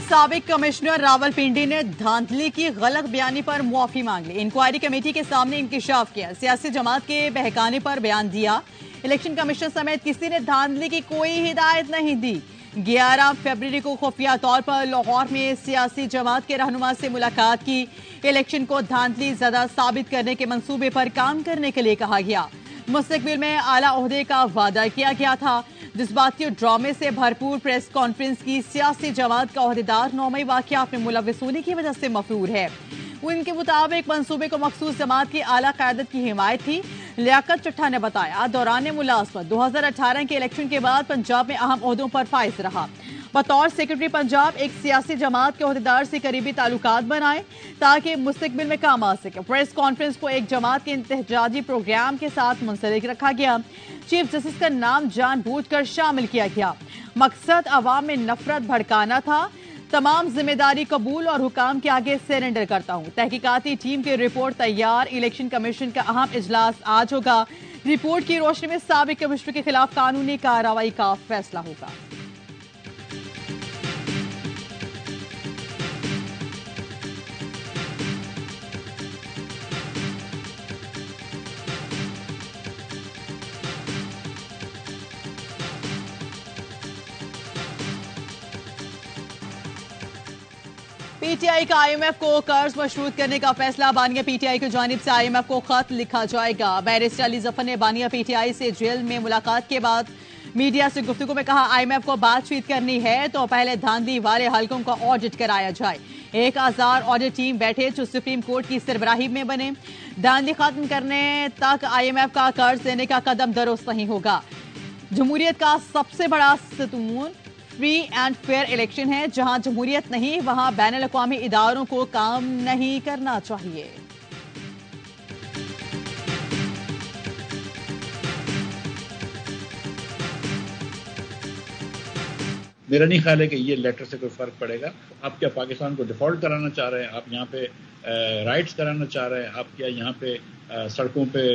साबिक कमिश्नर रावलपिंडी ने धांधली की गलत बयानी पर मुआफी मांग ली। इंक्वायरी कमेटी के सामने इंकशाफ किया, सियासी जमात के बहकाने पर बयान दिया। इलेक्शन कमीशन समेत किसी ने धांधली की कोई हिदायत नहीं दी। 11 फरवरी को खुफिया तौर पर लाहौर में सियासी जमात के रहनुमा से मुलाकात की। इलेक्शन को धांधली ज़दा साबित करने के मंसूबे पर काम करने के लिए कहा गया। मुस्तकबिल में आला ओहदे का वादा किया गया था। जज्बाती ड्रामे से भरपूर प्रेस कॉन्फ्रेंस की सियासी जमात का ओहदेदार 9 मई वाकयात में मुलव्विस होने की वजह से मफरूर है। उनके मुताबिक मंसूबे को मखसूस जमात की आला क़यादत की हिमायत थी। लियाकत चट्टा ने बताया, दौरान मुलाजमत 2018 के इलेक्शन के बाद पंजाब में अहम ओहदों पर फाइज रहा। बतौर सेक्रेटरी पंजाब एक सियासी जमात के ओहदेदार से करीबी ताल्लुकात बनाए ताकि मुस्तकबिल में काम आ सके। प्रेस कॉन्फ्रेंस को एक जमात के इंतजाजी प्रोग्राम के साथ मुंसलिक रखा गया। चीफ जस्टिस का नाम जानबूझकर शामिल किया गया। मकसद अवाम में नफरत भड़काना था। तमाम जिम्मेदारी कबूल और हुकाम के आगे सरेंडर करता हूं। तहकीकाती टीम की रिपोर्ट तैयार। इलेक्शन कमीशन का अहम इजलास आज होगा। रिपोर्ट की रोशनी में साबिक कमिश्नर के खिलाफ कानूनी कार्रवाई का फैसला होगा। पीटीआई का आईएमएफ को कर्ज मशरूत करने का फैसला। बानिया पीटीआई की जानिब से आईएमएफ को खत लिखा जाएगा। बैरिस्टर अली जफर ने बानिया पीटीआई से जेल में मुलाकात के बाद मीडिया से गुफ्तगू में कहा, आईएमएफ को बातचीत करनी है तो पहले धांधली वाले हलकों का ऑडिट कराया जाए। एक आज़ाद ऑडिट टीम बैठे जो सुप्रीम कोर्ट की सरबराही में बने। धांधली खत्म करने तक आईएमएफ का कर्ज देने का कदम दुरुस्त नहीं होगा। जमहूरियत का सबसे बड़ा सतून फ्री एंड फेयर इलेक्शन है। जहां जमहूरियत नहीं वहां बैनुल अक़वामी इदारों को काम नहीं करना चाहिए। मेरा नहीं ख्याल है कि ये लेटर से कोई फर्क पड़ेगा। आप क्या पाकिस्तान को डिफॉल्ट कराना चाह रहे हैं? आप यहाँ पे राइट्स कराना चाह रहे हैं? आप क्या यहाँ पे सड़कों पे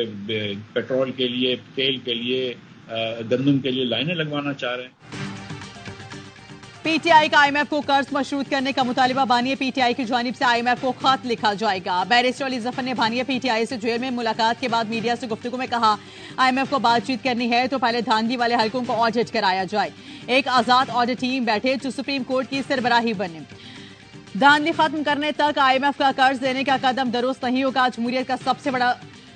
पेट्रोल के लिए, तेल के लिए, गंदम के लिए लाइनें लगवाना चाह रहे हैं? पीटीआई का आईएमएफ को कर्ज मशरूत करने का मुतालिबा। बानिया पीटीआई की जानिब से आईएमएफ को खत लिखा जाएगा। बैरिस्टर अली जफर ने बानिया पीटीआई से जेल में मुलाकात के बाद मीडिया से गुफ्तगू में कहा, आईएमएफ को बातचीत करनी है तो पहले धांधली वाले हलकों को ऑडिट कराया जाए। एक आजाद ऑडिट टीम बैठे जो सुप्रीम कोर्ट की सरबराही बने। धांधली खत्म करने तक आईएमएफ का कर्ज देने का कदम दुरुस्त नहीं होगा। जमहूरियत का सबसे बड़ा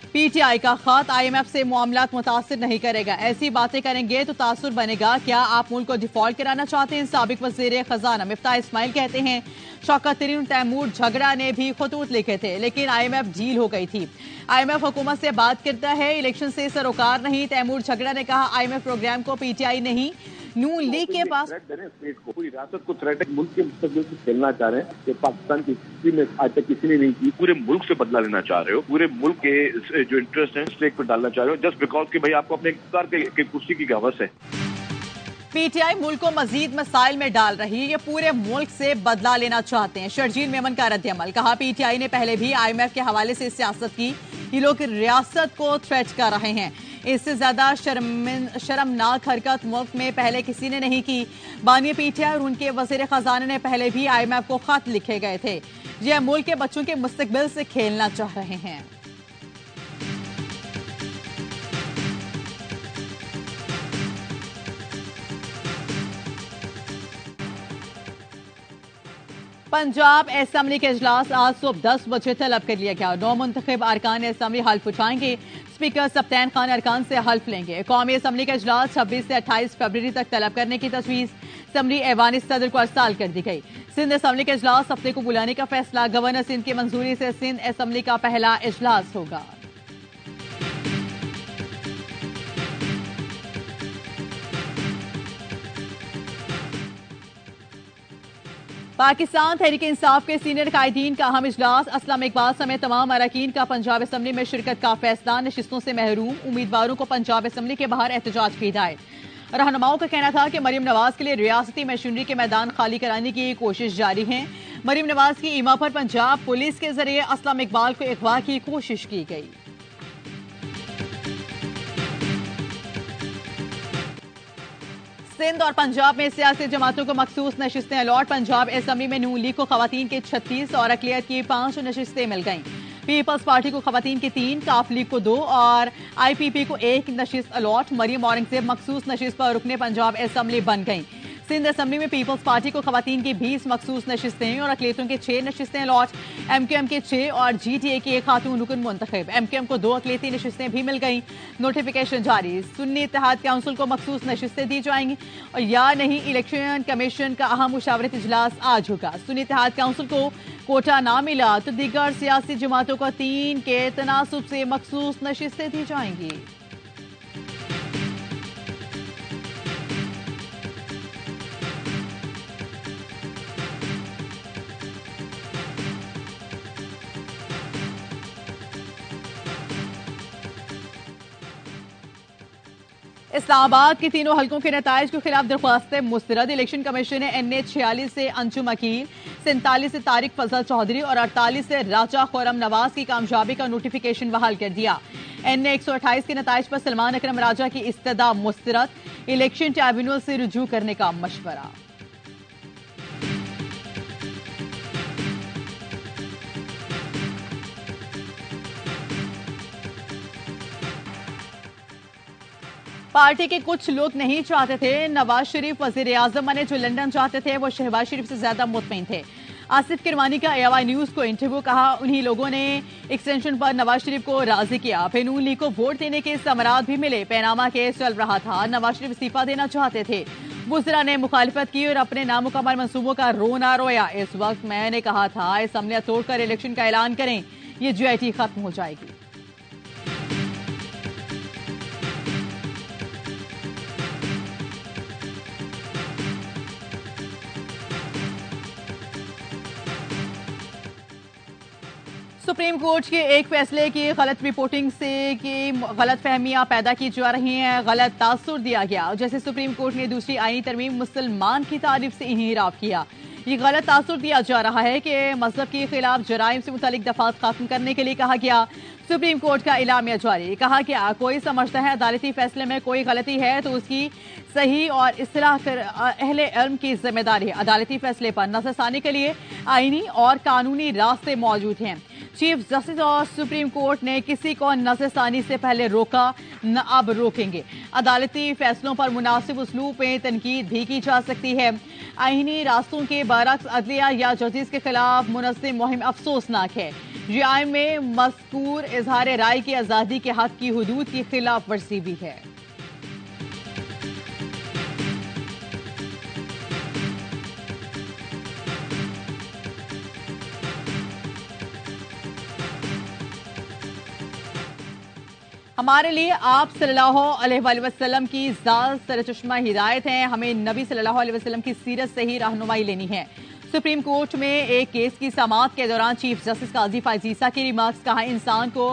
पीटीआई का खत आईएमएफ से मामलात मुतासिर नहीं करेगा। ऐसी बातें करेंगे तो तासुर बनेगा। क्या आप मुल्क को डिफॉल्ट कराना चाहते हैं? साबिक वज़ीर खजाना मिफ्ताह इस्माइल कहते हैं, शौकत तरीन तैमूर झगड़ा ने भी खतूत लिखे थे लेकिन आईएमएफ डील हो गई थी। आईएमएफ हुकूमत से बात करता है, इलेक्शन से सरोकार नहीं। तैमूर झगड़ा ने कहा, आईएमएफ प्रोग्राम को पीटीआई नहीं नून लीग के पास पूरी रियासत को थ्रेट है। मुल्क के मुस्तकबिल से खेलना चाह रहे हैं कि पाकिस्तान की हिस्ट्री में आज तक किसी ने नहीं की। पूरे मुल्क से बदला लेना चाह रहे हो। पूरे मुल्क के जो इंटरेस्ट है स्टेक पर डालना चाह रहे हो जस्ट बिकॉज कि भाई आपको अपने इख्तियार के कुर्सी की हवस है। पीटीआई मुल्क को मजीद मसाइल में डाल रही है। ये पूरे मुल्क से बदला लेना चाहते हैं। शर्जील मेमन का रद्द-ए-अमल। कहा, पीटीआई ने पहले भी आईएमएफ के हवाले से सियासत की। ये लोग रियासत को थ्रेट कर रहे हैं। इससे ज्यादा शर्मनाक हरकत मुल्क में पहले किसी ने नहीं की। बानिया पीटीआई और उनके वजीर खजाना ने पहले भी आईएमएफ को खत लिखे गए थे। ये मुल्क के बच्चों के मुस्तकबिल से खेलना चाह रहे हैं। पंजाब असेंबली के इजलास आज सुबह 10 बजे तलब कर लिया गया। 9 मुंतखब अरकान असेंबली हल्फ उठाएंगे। स्पीकर सप्तान खान अरकान से हल्फ लेंगे। कौमी असेंबली का इजलास 26 से 28 फरवरी तक तलब करने की तजवीज़ असेंबली ऐवानी सदर को अरसाल कर दी गई। सिंध असेंबली का इजलास हफ्ते को बुलाने का फैसला। गवर्नर सिंध की मंजूरी से सिंध असेंबली का पहला इजलास होगा। पाकिस्तान तहरीक इंसाफ के सीनियर कायदीन का अहम इजलास। असलम इकबाल समेत तमाम अरकान का पंजाब असेंबली में शिरकत का फैसला। नशिस्तों से महरूम उम्मीदवारों को पंजाब असेंबली के बाहर एहतजाज की हिदायत। रहनुमाओं का कहना था कि मरीम नवाज के लिए रियासती मशीनरी के मैदान खाली कराने की कोशिश जारी है। मरीम नवाज की ईमा पर पंजाब पुलिस के जरिए असलम इकबाल को अगवा की कोशिश की गई। सिंध और पंजाब में सियासी जमातों को मखसूस नशिस्तें अलॉट। पंजाब असेंबली में नून लीग को खवातीन के 36 और अकलियत की 5 नशिस्तें मिल गईं। पीपल्स पार्टी को खवातीन की 3, काफ लीग को 2 और IPP को 1 नशिस्त अलॉट। मरियम औरंगजेब मखसूस नशिस्त पर रुकने पंजाब असेंबली बन गईं। सिंध असेंबली में पीपल्स पार्टी को खवातीन की 20 मखसूस नशिस्तें और अकलियतों के 6 नशिस्तें अलॉट। MQM के 6 और GTA की 1 खातून रुकन मुंतखब। MQM को 2 अकलियती नशिस्तें भी मिल गईं। नोटिफिकेशन जारी। सुन्नी इत्तेहाद काउंसिल को मखसूस नशिस्तें दी जाएंगी और या नहीं, इलेक्शन कमीशन का अहम मुशावरती इजलास आज होगा। सुन्नी इत्तेहाद काउंसिल को कोटा ना मिला तो दीगर सियासी जमातों को 3 के तनासुब से मखसूस नशिस्तें दी जाएंगी। इस्लामाबाद के तीनों हलकों के नताइज के खिलाफ दरख्वास्तें मुस्तरद। इलेक्शन कमीशन ने NA 46 से अंजुम अकील, 47 से तारिक फजल चौधरी और 48 से राजा खुरम नवाज की कामयाबी का नोटिफिकेशन बहाल कर दिया। NA 128 के नताइज पर सलमान अकरम राजा की इस्तदा मुस्तरद। इलेक्शन ट्राइब्यूनल से रुजू करने का मशवरा। पार्टी के कुछ लोग नहीं चाहते थे नवाज शरीफ वजीर आजम बने। जो लंदन चाहते थे वो शहबाज शरीफ से ज्यादा मुतमईन थे। आसिफ किरमानी का AY न्यूज को इंटरव्यू। कहा उन्हीं लोगों ने एक्सटेंशन पर नवाज शरीफ को राजी किया। फिर नून लीग को वोट देने के समरात भी मिले। पैनामा केस चल रहा था। नवाज शरीफ इस्तीफा देना चाहते थे। बुजरा ने मुखालिफत की और अपने नामुकम्मल मंसूबों का रोना रोया। इस वक्त मैंने कहा था असम्बलियां तोड़कर इलेक्शन का ऐलान करें, ये GIT खत्म हो जाएगी। सुप्रीम कोर्ट के एक फैसले की गलत रिपोर्टिंग से गलत फहमियां पैदा की जा रही हैं, गलत तासुर दिया गया। जैसे सुप्रीम कोर्ट ने दूसरी आईनी तरमीम मुसलमान की तारीफ से इन्हिराफ किया। ये गलत तासुर दिया जा रहा है कि मजहब के खिलाफ जराइम से मुतालिक दफात खत्म करने के लिए कहा गया। सुप्रीम कोर्ट का इलामिया जारी। कहा गया कोई समझता है अदालती फैसले में कोई गलती है तो उसकी सही और इस्लाह कर अहले इल्म की जिम्मेदारी है। अदालती फैसले पर नजरसानी के लिए आईनी और कानूनी रास्ते मौजूद हैं। चीफ जस्टिस और सुप्रीम कोर्ट ने किसी को नजरसानी से पहले रोका, न अब रोकेंगे। अदालती फैसलों पर मुनासिब उसलूब में तनकीद भी की जा सकती है। आईनी रास्तों के बरक्स अदलिया या जजेस के खिलाफ मुनज़्ज़म मुहिम अफसोसनाक है। GI में मज़कूर इजहार राय की आज़ादी के हक की हुदूद की खिलाफ वर्जी भी है। हमारे लिए आप सल्लल्लाहु अलैहि वसल्लम की ज़ात सरचश्मा हिदायत है। हमें नबी सल्लल्लाहु अलैहि वसल्लम की सीरत से ही रहनुमाई लेनी है। सुप्रीम कोर्ट में एक केस की समाअत के दौरान चीफ जस्टिस काजी फायज़ ईसा के रिमार्क्स। कहा इंसान को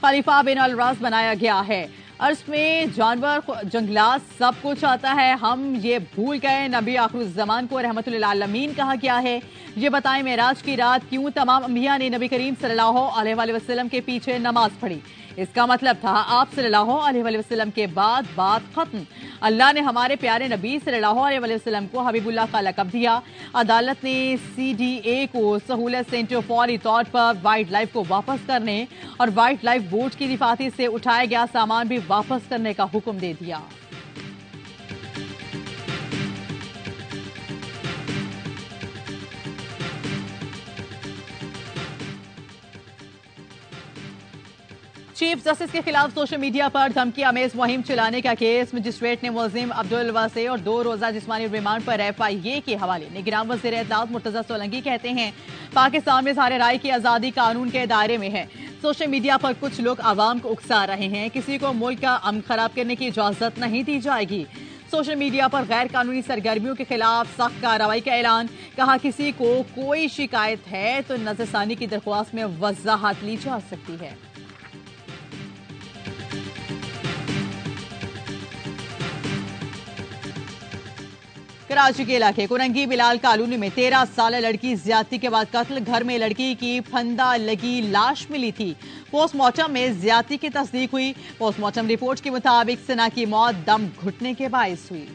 खलीफा बिन अल राज बनाया गया है। अर्श में जानवर, जंगलात सब कुछ आता है। हम ये भूल गए नबी आखिरुज़्ज़मान को रहमतुल आलमीन कहा गया है। ये बताएं मेराज की रात क्यों तमाम अंबिया ने नबी करीम सल्लल्लाहु अलैहि वसल्लम के पीछे नमाज पढ़ी। इसका मतलब था आप सल्लल्लाहु अलैहि वसल्लम के बाद बात खत्म। अल्लाह ने हमारे प्यारे नबी सल्लल्लाहु अलैहि वसल्लम को हबीबुल्लाह का लक़ब दिया। अदालत ने CDA को सहूलत सेंटर फौरी तौर पर वाइल्ड लाइफ को वापस करने और वाइल्ड लाइफ बोर्ड की रिफाती से उठाया गया सामान भी वापस करने का हुक्म दे दिया। चीफ जस्टिस के खिलाफ सोशल मीडिया पर धमकी अमेज मुहिम चलाने का केस। मजिस्ट्रेट ने मुलजिम अब्दुल वासे और 2 रोजा जिस्मानी रिमांड पर FIA के हवाले। निगरान वज़ीर इत्तलात मुर्तज़ा सोलंकी कहते हैं पाकिस्तान में सारे राय की आज़ादी कानून के दायरे में है। सोशल मीडिया पर कुछ लोग आवाम को उकसा रहे हैं। किसी को मुल्क का अमन खराब करने की इजाजत नहीं दी जाएगी। सोशल मीडिया पर गैर कानूनी सरगर्मियों के खिलाफ सख्त कार्रवाई का ऐलान। कहा किसी को कोई शिकायत है तो नजरसानी की दरख्वास्त में वजाहत ली जा सकती है। कराची के इलाके कुरंगी बिलाल कॉलोनी में 13 साल लड़की ज्यादती के बाद कत्ल। घर में लड़की की फंदा लगी लाश मिली थी। पोस्टमार्टम में ज्यादती की तस्दीक हुई। पोस्टमार्टम रिपोर्ट के मुताबिक सना की मौत दम घुटने के बायस हुई।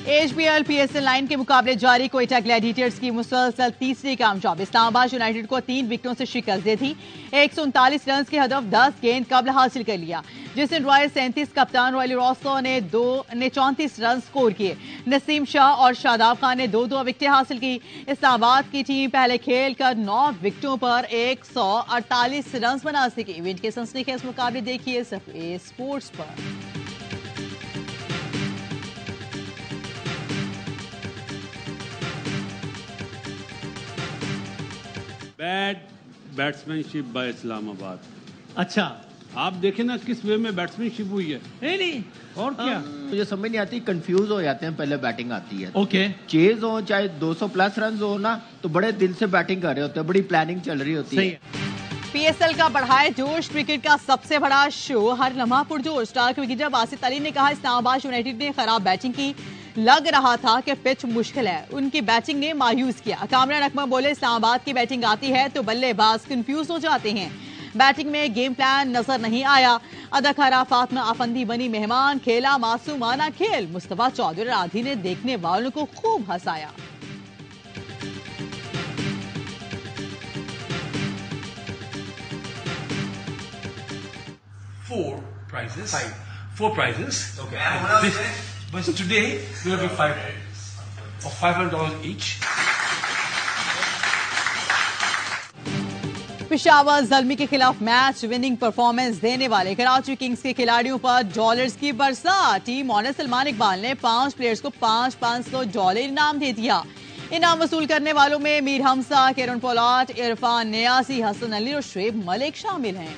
HBL PSL 9 के मुकाबले जारी, क्वेटा ग्लैडिएटर्स की मुसलसल तीसरी कामयाब। इस्लामाबाद यूनाइटेड को 3 विकेटों से शिकस्त दी थी। 139 रन के हदफ 10 गेंद कबल हासिल कर लिया। जिसन रॉय 37, कप्तान रॉयली रॉसो ने 34 रन स्कोर किए। नसीम शाह और शादाब खान ने 2-2 विकेटें हासिल की। इस्लामाबाद की टीम पहले खेल कर 9 विकेटों पर 148 रन बना सकी। इवेंट के सनसनीखेज मुकाबले देखिए सफेद स्पोर्ट्स पर। Bad batsmanship by Islamabad. अच्छा, आप देखें ना किस वे में बैट्समैनशिप हुई है। नहीं और क्या मुझे समझ नहीं आती, कंफ्यूज हो जाते हैं पहले बैटिंग आती है। ओके, चेज हो चाहे 200 प्लस रन हो ना, तो बड़े दिल से बैटिंग कर रहे होते हैं, बड़ी प्लानिंग चल रही होती सही है। PSL का बढ़ाए जोश, क्रिकेट का सबसे बड़ा शो, हर लम्हा पुरजोश। स्टार क्रिकेटर बासित अली ने कहा इस्लामाबाद यूनाइटेड ने खराब बैटिंग की, लग रहा था कि पिच मुश्किल है। उनकी बैटिंग ने मायूस किया। कामरान अकमल बोले इस्लामाबाद की बैटिंग आती है तो बल्लेबाज कंफ्यूज हो जाते हैं। बैटिंग में गेम प्लान नजर नहीं आया। अदाकारा फातिमा अफंदी बनी मेहमान, खेला मासूमाना खेल। मुस्तफा चौधरी राधी ने देखने वालों को खूब हंसाया। Four prizes. Okay. But today we will give 5 of $500 each. Peshawar Zalmi के खिलाफ मैच विनिंग परफॉर्मेंस देने वाले कराची किंग्स के खिलाड़ियों पर डॉलर्स की बरसात। टीम ऑनर सलमान इकबाल ने 5 प्लेयर्स को $500 इनाम दे दिया। इनाम वसूल करने वालों में मीर हमजा, किरण पोलाट, इरफान नियाजी, हसन अली और शुएब मलिक शामिल हैं।